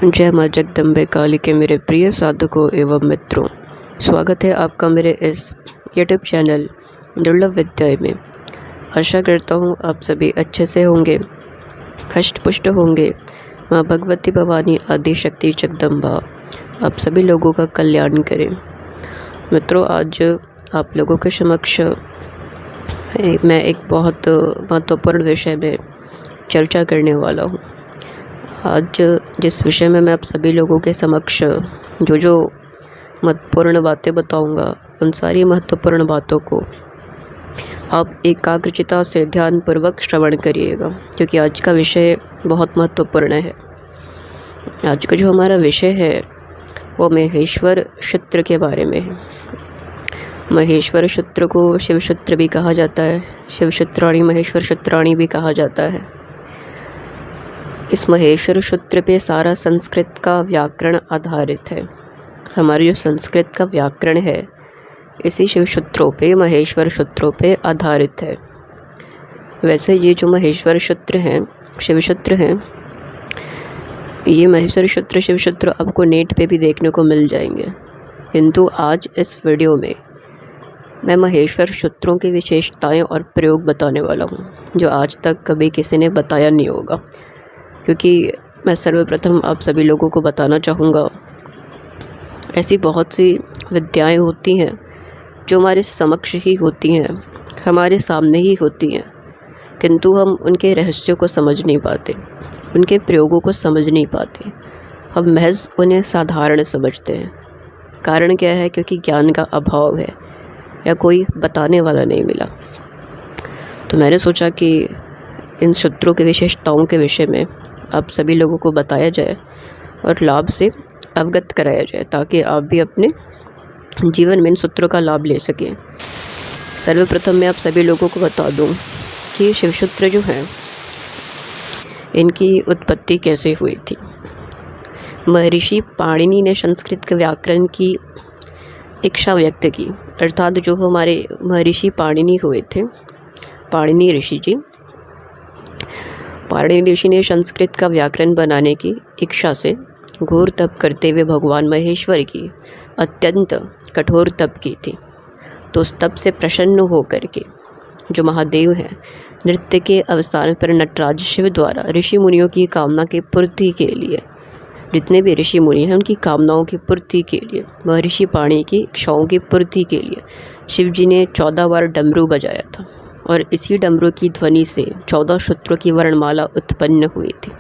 जय माँ जगदम्बे काली के मेरे प्रिय साधकों एवं मित्रों, स्वागत है आपका मेरे इस यूट्यूब चैनल दुर्लभ विद्याएं में। आशा करता हूँ आप सभी अच्छे से होंगे, हष्ट पुष्ट होंगे। माँ भगवती भवानी आदि शक्ति जगदम्बा आप सभी लोगों का कल्याण करें। मित्रों, आज आप लोगों के समक्ष मैं एक बहुत महत्वपूर्ण विषय में चर्चा करने वाला हूँ। आज जिस विषय में मैं आप सभी लोगों के समक्ष जो महत्वपूर्ण बातें बताऊंगा, उन सारी महत्वपूर्ण बातों को आप एकाग्रचित्ता से ध्यानपूर्वक श्रवण करिएगा, क्योंकि आज का विषय बहुत महत्वपूर्ण है। आज का जो हमारा विषय है वो महेश्वर सूत्र के बारे में है। महेश्वर सूत्र को शिव सूत्र भी कहा जाता है, शिव सूत्राणी महेश्वर सूत्राणी भी कहा जाता है। इस महेश्वर सूत्र पे सारा संस्कृत का व्याकरण आधारित है। हमारे जो संस्कृत का व्याकरण है इसी शिव सूत्रों पे, महेश्वर सूत्रों पे आधारित है। वैसे ये जो महेश्वर सूत्र हैं, शिव सूत्र हैं, ये महेश्वर सूत्र शिव सूत्र आपको नेट पे भी देखने को मिल जाएंगे, किंतु आज इस वीडियो में मैं महेश्वर सूत्रों की विशेषताएं और प्रयोग बताने वाला हूँ, जो आज तक कभी किसी ने बताया नहीं होगा। क्योंकि मैं सर्वप्रथम आप सभी लोगों को बताना चाहूँगा, ऐसी बहुत सी विद्याएं होती हैं जो हमारे समक्ष ही होती हैं, हमारे सामने ही होती हैं, किंतु हम उनके रहस्यों को समझ नहीं पाते, उनके प्रयोगों को समझ नहीं पाते। हम महज उन्हें साधारण समझते हैं। कारण क्या है? क्योंकि ज्ञान का अभाव है या कोई बताने वाला नहीं मिला। तो मैंने सोचा कि इन सूत्रों की विशेषताओं के विषय में आप सभी लोगों को बताया जाए और लाभ से अवगत कराया जाए, ताकि आप भी अपने जीवन में इन सूत्रों का लाभ ले सकें। सर्वप्रथम मैं आप सभी लोगों को बता दूं कि शिव सूत्र जो हैं इनकी उत्पत्ति कैसे हुई थी। महर्षि पाणिनि ने संस्कृत के व्याकरण की इच्छा व्यक्त की, अर्थात जो हमारे महर्षि पाणिनि हुए थे, पाणिनि ऋषि जी, पाणिनि ऋषि ने संस्कृत का व्याकरण बनाने की इच्छा से घोर तप करते हुए भगवान महेश्वर की अत्यंत कठोर तप की थी। तो उस तप से प्रसन्न होकर के जो महादेव हैं, नृत्य के अवसान पर नटराज शिव द्वारा ऋषि मुनियों की कामना की पूर्ति के लिए, जितने भी ऋषि मुनि हैं उनकी कामनाओं की पूर्ति के लिए, महर्षि पाणिनि की इच्छाओं की पूर्ति के लिए शिव जी ने 14 बार डमरू बजाया था, और इसी डमरू की ध्वनि से 14 सूत्रों की वर्णमाला उत्पन्न हुई थी।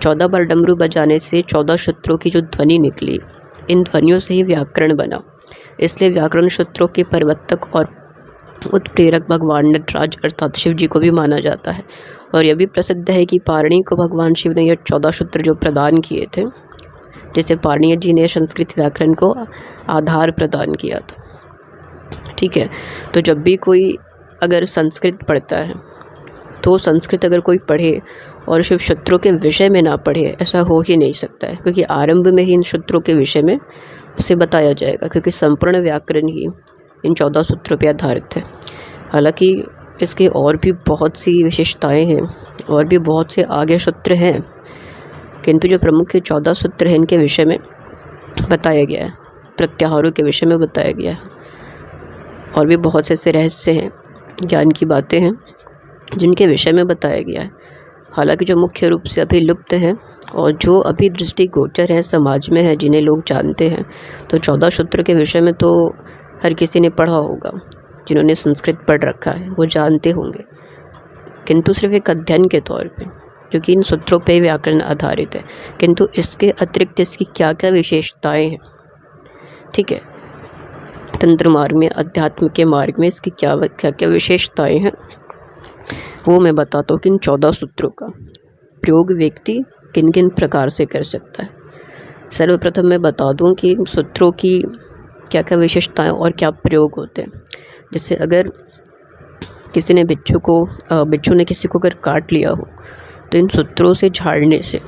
14 बार डमरू बजाने से 14 सूत्रों की जो ध्वनि निकली, इन ध्वनियों से ही व्याकरण बना। इसलिए व्याकरण सूत्रों के प्रवर्तक और उत्प्रेरक भगवान नटराज अर्थात शिव जी को भी माना जाता है। और यह भी प्रसिद्ध है कि पाणिनि को भगवान शिव ने यह 14 सूत्र जो प्रदान किए थे, जैसे पाणिनि जी ने संस्कृत व्याकरण को आधार प्रदान किया था। ठीक है, तो जब भी कोई अगर संस्कृत पढ़ता है तो संस्कृत अगर कोई पढ़े और शिव सूत्रों के विषय में ना पढ़े, ऐसा हो ही नहीं सकता है, क्योंकि आरंभ में ही इन सूत्रों के विषय में उसे बताया जाएगा, क्योंकि संपूर्ण व्याकरण ही इन 14 सूत्रों पर आधारित है। हालांकि इसके और भी बहुत सी विशेषताएं हैं और भी बहुत से आगे सूत्र हैं, किंतु जो प्रमुख 14 सूत्र हैं इनके विषय में बताया गया है, प्रत्याहारों के विषय में बताया गया है। और भी बहुत से ऐसे रहस्य हैं, ज्ञान की बातें हैं जिनके विषय में बताया गया है। हालांकि जो मुख्य रूप से अभी लुप्त हैं और जो अभी दृष्टिगोचर हैं, समाज में है, जिन्हें लोग जानते हैं, तो 14 सूत्र के विषय में तो हर किसी ने पढ़ा होगा, जिन्होंने संस्कृत पढ़ रखा है वो जानते होंगे, किंतु सिर्फ एक अध्ययन के तौर पे, क्योंकि इन सूत्रों पे व्याकरण आधारित है। किंतु इसके अतिरिक्त इसकी क्या क्या विशेषताएं हैं, ठीक है, तंत्र मार्ग में, अध्यात्म के मार्ग में इसकी क्या क्या विशेषताएं हैं, वो मैं बताता हूँ कि इन 14 सूत्रों का प्रयोग व्यक्ति किन किन प्रकार से कर सकता है। सर्वप्रथम मैं बता दूँ कि इन सूत्रों की क्या क्या विशेषताएं और क्या प्रयोग होते हैं। जैसे अगर किसी ने बिच्छू ने किसी को अगर काट लिया हो, तो इन सूत्रों से झाड़ने से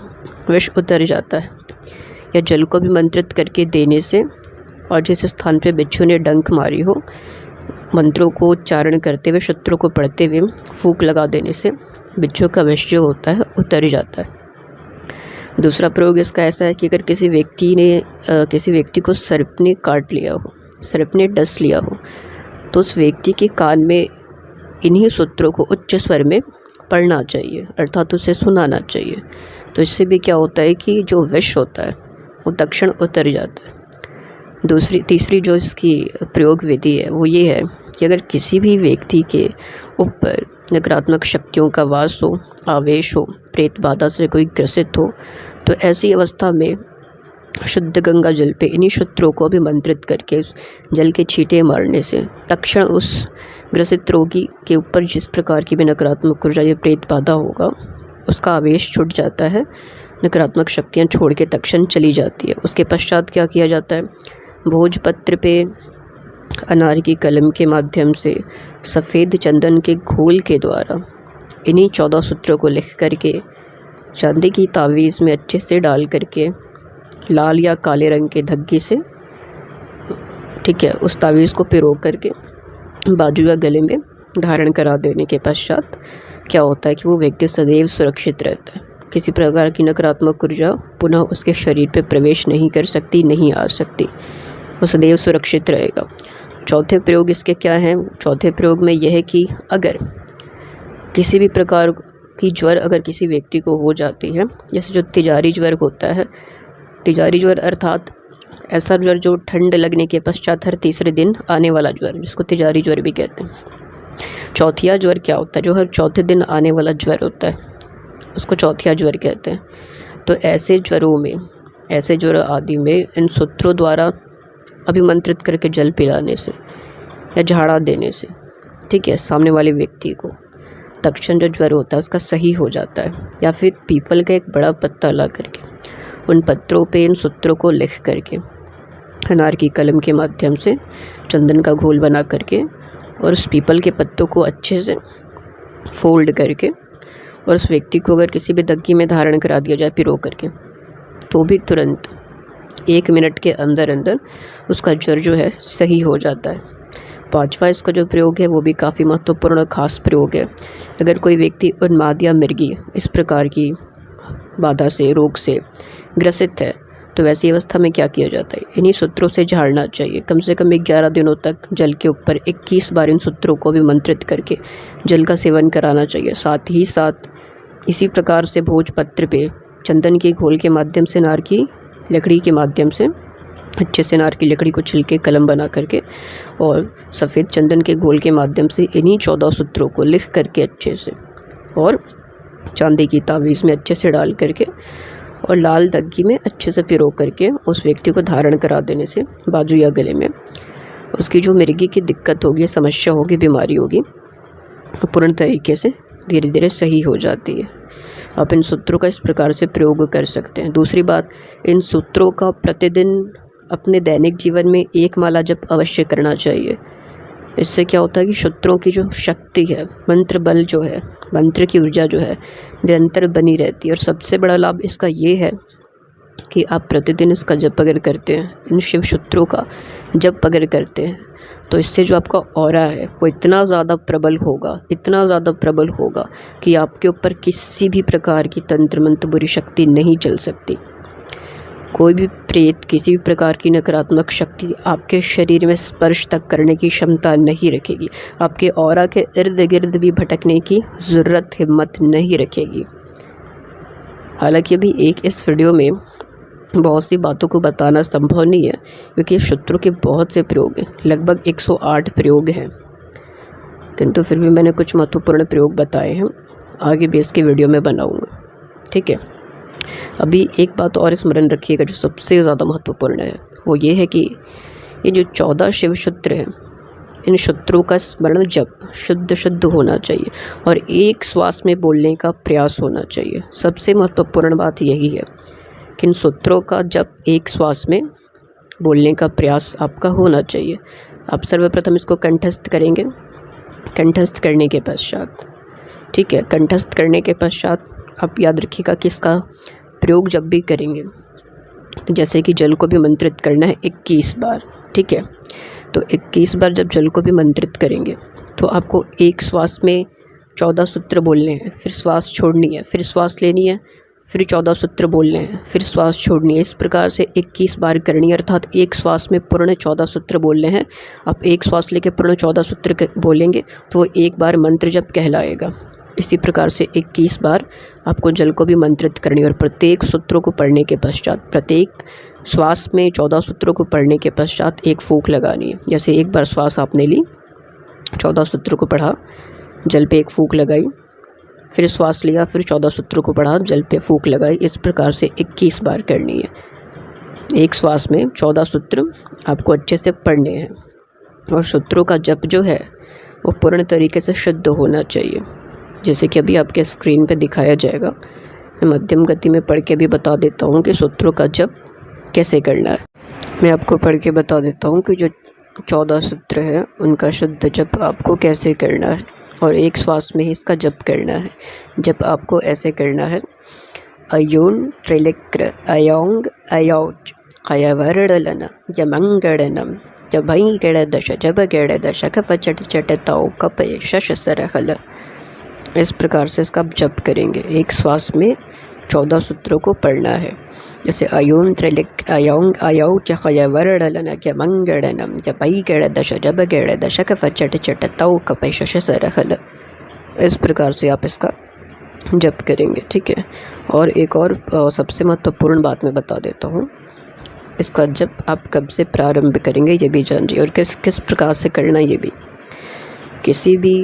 विष उतर जाता है, या जल को भी मंत्रित करके देने से, और जिस स्थान पे बिच्छू ने डंक मारी हो, मंत्रों को उच्चारण करते हुए, सूत्रों को पढ़ते हुए फूंक लगा देने से बिच्छू का विष जो होता है उतर जाता है। दूसरा प्रयोग इसका ऐसा है कि अगर किसी व्यक्ति को सर्प ने काट लिया हो, सर्प ने डस लिया हो, तो उस व्यक्ति के कान में इन्हीं सूत्रों को उच्च स्वर में पढ़ना चाहिए, अर्थात उसे सुनाना चाहिए। तो इससे भी क्या होता है कि जो विष होता है वो तक्षण उतर जाता है। तीसरी जो इसकी प्रयोग विधि है वो ये है कि अगर किसी भी व्यक्ति के ऊपर नकारात्मक शक्तियों का वास हो, आवेश हो, प्रेत बाधा से कोई ग्रसित हो, तो ऐसी अवस्था में शुद्ध गंगा जल पे इन्हीं सूत्रों को अभिमंत्रित करके जल के छींटे मारने से तक्षण उस ग्रसित रोगी के ऊपर जिस प्रकार की भी नकारात्मक ऊर्जा या प्रेत बाधा होगा उसका आवेश छूट जाता है, नकारात्मक शक्तियाँ छोड़ के तक्षण चली जाती है। उसके पश्चात क्या किया जाता है, भोजपत्र पे अनार की कलम के माध्यम से सफ़ेद चंदन के घोल के द्वारा इन्हीं 14 सूत्रों को लिख करके चांदी की तावीज़ में अच्छे से डाल करके लाल या काले रंग के धग्गे से, ठीक है, उस तावीज़ को पिरो करके बाजू या गले में धारण करा देने के पश्चात क्या होता है कि वो व्यक्ति सदैव सुरक्षित रहता है। किसी प्रकार की नकारात्मक ऊर्जा पुनः उसके शरीर पे प्रवेश नहीं कर सकती, नहीं आ सकती, वो सदैव सुरक्षित रहेगा। चौथे प्रयोग इसके क्या हैं, चौथे प्रयोग में यह है कि अगर किसी भी प्रकार की ज्वर अगर किसी व्यक्ति को हो जाती है, जैसे जो तिजारी ज्वर होता है, तिजारी ज्वर अर्थात ऐसा ज्वर जो ठंड लगने के पश्चात हर तीसरे दिन आने वाला ज्वर, जिसको तिजारी ज्वर भी कहते हैं। चौथिया ज्वर क्या होता है, जो हर चौथे दिन आने वाला ज्वर होता है, उसको चौथिया ज्वर कहते हैं। तो ऐसे ज्वरों में, ऐसे ज्वर आदि में इन सूत्रों द्वारा अभिमंत्रित करके जल पिलाने से या झाड़ा देने से, ठीक है, सामने वाले व्यक्ति को तक्षण जो ज्वर होता है उसका सही हो जाता है। या फिर पीपल का एक बड़ा पत्ता ला करके उन पत्रों पे इन सूत्रों को लिख करके अनार की कलम के माध्यम से चंदन का घोल बना करके और उस पीपल के पत्तों को अच्छे से फोल्ड करके और उस व्यक्ति को अगर किसी भी दग्गी में धारण करा दिया जाए पिरो करके, तो भी तुरंत 1 मिनट के अंदर अंदर उसका ज्वर जो है सही हो जाता है। पांचवा इसका जो प्रयोग है वो भी काफ़ी महत्वपूर्ण और ख़ास प्रयोग है। अगर कोई व्यक्ति उन्माद या मृगी इस प्रकार की बाधा से, रोग से ग्रसित है, तो वैसी अवस्था में क्या किया जाता है, इन्हीं सूत्रों से झाड़ना चाहिए। कम से कम 11 दिनों तक जल के ऊपर 21 बार इन सूत्रों को भी मंत्रित करके जल का सेवन कराना चाहिए। साथ ही साथ इसी प्रकार से भोजपत्र पे चंदन के घोल के माध्यम से नार की लकड़ी के माध्यम से अच्छे से नार की लकड़ी को छिलके कलम बना करके और सफ़ेद चंदन के घोल के माध्यम से इन्हीं 14 सूत्रों को लिख करके अच्छे से और चांदी की तावीज़ में अच्छे से डाल करके और लाल दग्गी में अच्छे से पिरो करके उस व्यक्ति को धारण करा देने से बाजू या गले में उसकी जो मिर्गी की दिक्कत होगी, समस्या होगी, बीमारी होगी, तो पूर्ण तरीके से धीरे धीरे सही हो जाती है। आप इन सूत्रों का इस प्रकार से प्रयोग कर सकते हैं। दूसरी बात, इन सूत्रों का प्रतिदिन अपने दैनिक जीवन में 1 माला जप अवश्य करना चाहिए। इससे क्या होता है कि सूत्रों की जो शक्ति है, मंत्र बल जो है, मंत्र की ऊर्जा जो है निरंतर बनी रहती है। और सबसे बड़ा लाभ इसका ये है कि आप प्रतिदिन इसका जप अगर करते हैं, इन शिव सूत्रों का जप अगर करते हैं, तो इससे जो आपका ऑरा है वो इतना ज़्यादा प्रबल होगा, इतना ज़्यादा प्रबल होगा कि आपके ऊपर किसी भी प्रकार की तंत्र मंत्र बुरी शक्ति नहीं चल सकती। कोई भी प्रेत, किसी भी प्रकार की नकारात्मक शक्ति आपके शरीर में स्पर्श तक करने की क्षमता नहीं रखेगी। आपके ऑरा के इर्द गिर्द भी भटकने की ज़रूरत, हिम्मत नहीं रखेगी। हालांकि अभी इस वीडियो में बहुत सी बातों को बताना संभव नहीं है, क्योंकि सूत्रों के बहुत से प्रयोग हैं, लगभग 108 प्रयोग हैं, किंतु फिर भी मैंने कुछ महत्वपूर्ण प्रयोग बताए हैं। आगे भी इसके वीडियो में बनाऊंगा, ठीक है। अभी एक बात और स्मरण रखिएगा जो सबसे ज़्यादा महत्वपूर्ण है, वो ये है कि ये जो 14 शिव सूत्र हैं, इन सूत्रों का स्मरण जप शुद्ध होना चाहिए और एक श्वास में बोलने का प्रयास होना चाहिए। सबसे महत्वपूर्ण बात यही है कि इन सूत्रों का जप एक श्वास में बोलने का प्रयास आपका होना चाहिए। आप सर्वप्रथम इसको कंठस्थ करेंगे। कंठस्थ करने के पश्चात, ठीक है, कंठस्थ करने के पश्चात आप याद रखिएगा कि इसका प्रयोग जब भी करेंगे तो जैसे कि जल को भी मंत्रित करना है 21 बार, ठीक है। तो 21 बार जब जल को भी मंत्रित करेंगे तो आपको एक श्वास में 14 सूत्र बोलने हैं, फिर श्वास छोड़नी है, फिर श्वास लेनी है, फिर 14 सूत्र बोलने हैं, फिर श्वास छोड़नी है। इस प्रकार से 21 बार करनी है, अर्थात एक श्वास में पूर्ण 14 सूत्र बोलने हैं। आप एक श्वास लेके पूर्ण 14 सूत्र बोलेंगे तो वो एक बार मंत्र जप कहलाएगा। इसी प्रकार से 21 बार आपको जल को भी मंत्रित करनी है और प्रत्येक सूत्रों को पढ़ने के पश्चात, प्रत्येक श्वास में 14 सूत्रों को पढ़ने के पश्चात एक फूंक लगानी है। जैसे एक बार श्वास आपने ली, 14 सूत्रों को पढ़ा, जल पे एक फूंक लगाई, फिर श्वास लिया, फिर 14 सूत्रों को पढ़ा, जल पे फूंक लगाई। इस प्रकार से 21 बार करनी है। एक श्वास में 14 सूत्र आपको अच्छे से पढ़ने हैं और सूत्रों का जप जो है वो पूर्ण तरीके से शुद्ध होना चाहिए। जैसे कि अभी आपके स्क्रीन पे दिखाया जाएगा। मैं मध्यम गति में पढ़ के भी बता देता हूँ कि सूत्रों का जप कैसे करना है। मैं आपको पढ़ के बता देता हूँ कि जो 14 सूत्र है उनका शुद्ध जप आपको कैसे करना है और एक श्वास में ही इसका जप करना है। जप आपको ऐसे करना है। अयोन त्रिलिक्र अयोंग अयोच अयवरडलन जमंगड़नम जभई गड़ दश जब गड़ दश कफ चट चट ताओ कपय शश सरहल। इस प्रकार से इसका जप करेंगे। एक श्वास में 14 सूत्रों को पढ़ना है। जैसे अयोन त्रिलिक अयोंग अयौ चयवरडलन जमंगड़नम जपई गड़ दश जब गड़ दश कफ चट चट ताओ कपय शश सरहल। इस प्रकार से आप इसका जप करेंगे, ठीक है। और एक और सबसे महत्वपूर्ण बात मैं बता देता हूँ। इसका जप आप कब से प्रारंभ करेंगे ये भी जानिए और किस प्रकार से करना ये भी। किसी भी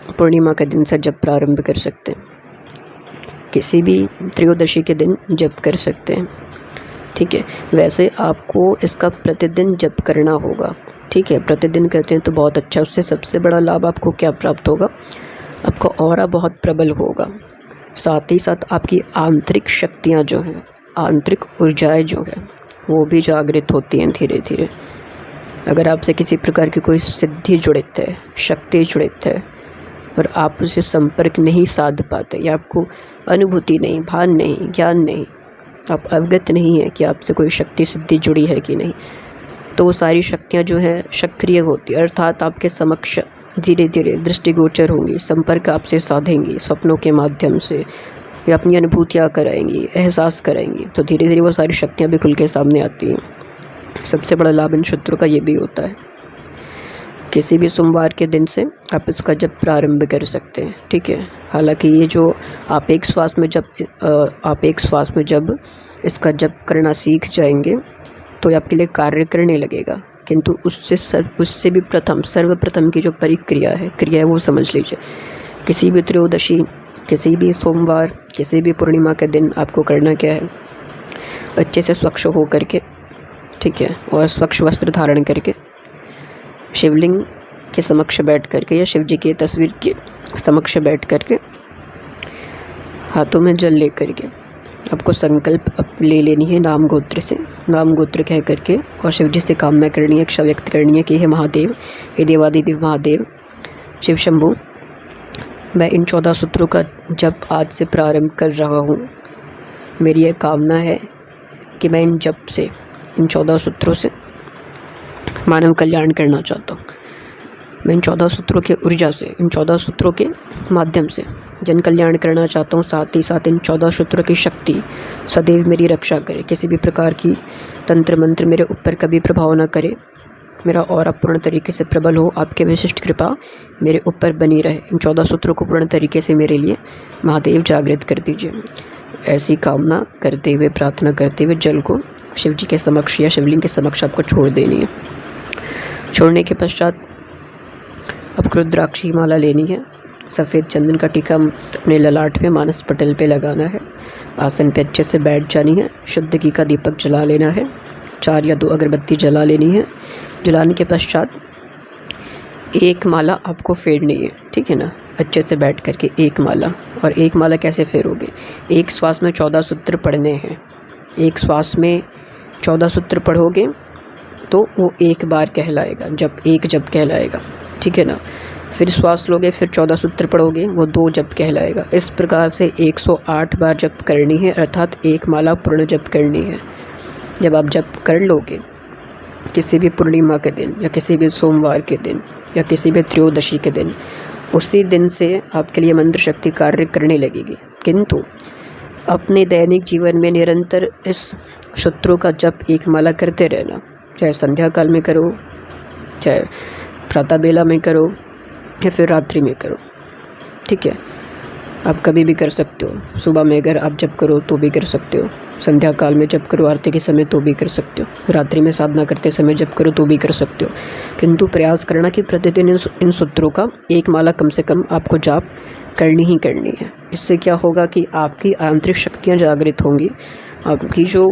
पूर्णिमा के दिन से जप प्रारंभ कर सकते हैं, किसी भी त्रयोदशी के दिन जप कर सकते हैं, ठीक है। वैसे आपको इसका प्रतिदिन जप करना होगा, ठीक है। प्रतिदिन करते हैं तो बहुत अच्छा। उससे सबसे बड़ा लाभ आपको क्या प्राप्त होगा, आपका ऑरा बहुत प्रबल होगा। साथ ही साथ आपकी आंतरिक शक्तियाँ जो हैं, आंतरिक ऊर्जाएँ जो हैं वो भी जागृत होती हैं धीरे धीरे। अगर आपसे किसी प्रकार की कोई सिद्धि जुड़ित है, शक्ति जुड़ित है और आप उसे संपर्क नहीं साध पाते या आपको अनुभूति नहीं, भान नहीं, ज्ञान नहीं, आप अवगत नहीं है कि आपसे कोई शक्ति सिद्धि जुड़ी है कि नहीं, तो वो सारी शक्तियाँ जो हैं सक्रिय होती है, अर्थात आपके समक्ष धीरे धीरे दृष्टिगोचर होंगी, संपर्क आपसे साधेंगी स्वप्नों के माध्यम से या अपनी अनुभूतियाँ कराएंगी, एहसास कराएंगी। तो धीरे धीरे वो सारी शक्तियाँ भी खुल के सामने आती हैं। सबसे बड़ा लाभ इन सूत्रों का ये भी होता है। किसी भी सोमवार के दिन से आप इसका जप प्रारंभ कर सकते हैं, ठीक है। हालांकि ये जो आप एक श्वास में जब इसका जप करना सीख जाएंगे तो ये आपके लिए कार्य करने लगेगा, किंतु उससे भी सर्वप्रथम की जो क्रिया है वो समझ लीजिए। किसी भी त्रयोदशी, किसी भी सोमवार, किसी भी पूर्णिमा के दिन आपको करना क्या है, अच्छे से स्वच्छ हो करके, ठीक है, और स्वच्छ वस्त्र धारण करके शिवलिंग के समक्ष बैठ करके या शिव जी की तस्वीर के समक्ष बैठ करके हाथों में जल ले करके आपको संकल्प ले लेनी है नाम गोत्र कह करके, और शिव जी से कामना करनी है, इच्छा व्यक्त करनी है कि हे महादेव, हे देवादिदेव महादेव, शिव शंभु, मैं इन 14 सूत्रों का जप आज से प्रारंभ कर रहा हूँ। मेरी यह कामना है कि मैं इन जप से, इन 14 सूत्रों से मानव कल्याण करना चाहता हूँ। मैं इन 14 सूत्रों की ऊर्जा से, इन 14 सूत्रों के माध्यम से जन कल्याण करना चाहता हूँ। साथ ही साथ इन 14 सूत्रों की शक्ति सदैव मेरी रक्षा करे, किसी भी प्रकार की तंत्र मंत्र मेरे ऊपर कभी प्रभाव न करे, मेरा और पूर्ण तरीके से प्रबल हो, आपके विशिष्ट कृपा मेरे ऊपर बनी रहे। इन 14 सूत्रों को पूर्ण तरीके से मेरे लिए महादेव जागृत कर दीजिए। ऐसी कामना करते हुए, प्रार्थना करते हुए जल को शिव जी के समक्ष या शिवलिंग के समक्ष आपको छोड़ देनी है। छोड़ने के पश्चात आपको रुद्राक्षी माला लेनी है। सफ़ेद चंदन का टीका अपने ललाट पे, मानस पटल पे लगाना है। आसन पे अच्छे से बैठ जानी है। शुद्ध घी का दीपक जला लेना है। 4 या 2 अगरबत्ती जला लेनी है। जलाने के पश्चात एक माला आपको फेरनी है, ठीक है ना, अच्छे से बैठ करके एक माला। और एक माला कैसे फेरोगे, एक श्वास में 14 सूत्र पढ़ने हैं। एक श्वास में 14 सूत्र पढ़ोगे तो वो एक बार कहलाएगा, एक जप कहलाएगा, ठीक है ना। फिर श्वास लोगे, फिर 14 सूत्र पढ़ोगे, वो 2 जप कहलाएगा। इस प्रकार से 108 बार जप करनी है, अर्थात एक माला पूर्ण जप करनी है। जब आप जप कर लोगे किसी भी पूर्णिमा के दिन या किसी भी सोमवार के दिन या किसी भी त्रयोदशी के दिन, उसी दिन से आपके लिए मंत्र शक्ति कार्य करने लगेगी। किंतु अपने दैनिक जीवन में निरंतर इस सूत्रों का जप एक माला करते रहना, चाहे संध्या काल में करो, चाहे प्रातः बेला में करो या फिर रात्रि में करो। ठीक है, आप कभी भी कर सकते हो। सुबह में अगर आप जप करो तो भी कर सकते हो, संध्या काल में जप करो आरती के समय तो भी कर सकते हो, रात्रि में साधना करते समय जप करो तो भी कर सकते हो। किंतु प्रयास करना कि प्रतिदिन इन सूत्रों का एक माला कम से कम आपको जाप करनी ही करनी है। इससे क्या होगा कि आपकी आंतरिक शक्तियाँ जागृत होंगी, आपकी जो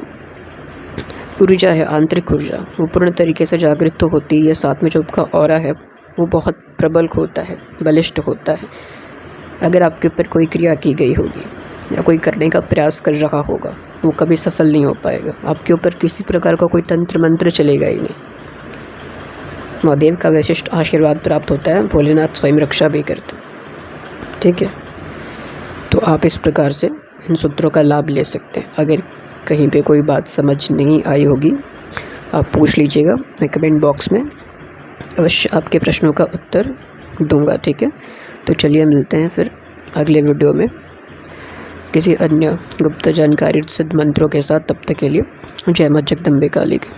ऊर्जा है, आंतरिक ऊर्जा, वो पूर्ण तरीके से जागृत तो होती है। साथ में जो आपका ऑरा है वो बहुत प्रबल होता है, बलिष्ठ होता है। अगर आपके ऊपर कोई क्रिया की गई होगी या कोई करने का प्रयास कर रहा होगा, वो कभी सफल नहीं हो पाएगा। आपके ऊपर किसी प्रकार का कोई तंत्र मंत्र चलेगा ही नहीं। महादेव का विशिष्ट आशीर्वाद प्राप्त होता है, भोलेनाथ स्वयं रक्षा भी करते। ठीक है, तो आप इस प्रकार से इन सूत्रों का लाभ ले सकते हैं। अगर कहीं पे कोई बात समझ नहीं आई होगी आप पूछ लीजिएगा, मैं कमेंट बॉक्स में अवश्य आपके प्रश्नों का उत्तर दूंगा। ठीक है, तो चलिए मिलते हैं फिर अगले वीडियो में किसी अन्य गुप्त जानकारी सिद्ध मंत्रों के साथ। तब तक के लिए जय मां जगदम्बे काली की।